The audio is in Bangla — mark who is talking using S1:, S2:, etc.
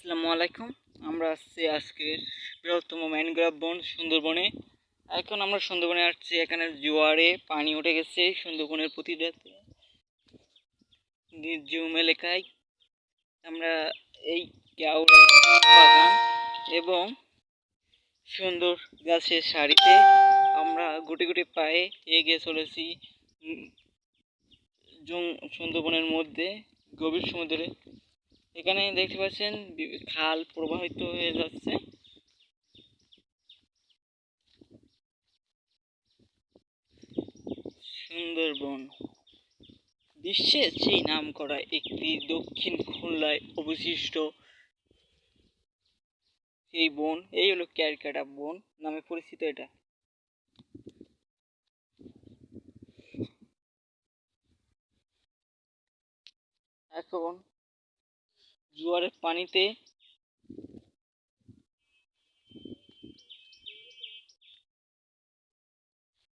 S1: আসসালামু আলাইকুম। আমরা আসছি আজকের বৃহত্তম ম্যানগ্রোভ বন সুন্দরবনে। এখন আমরা সুন্দরবনে আসছি। এখানে জোয়ারে পানি উঠে গেছে সুন্দরবনের প্রতিটা নির্জীব এলাকায়। আমরা এই কেওড়া বাগান এবং সুন্দর গাছের সারিতে আমরা গুটি গুটি পায়ে এগিয়ে চলেছি সুন্দরবনের মধ্যে গভীর সমুদ্রে। এখানে দেখতে পাচ্ছেন খাল প্রবাহিত হয়ে যাচ্ছে। সুন্দরবন বিশ্বের সেই নামকরা একটি দক্ষিণ খুলনায় অবশিষ্ট এই বন, এই হলো ক্যারকাটা বন নামে পরিচিত। এটা এখন জোয়ারের পানিতে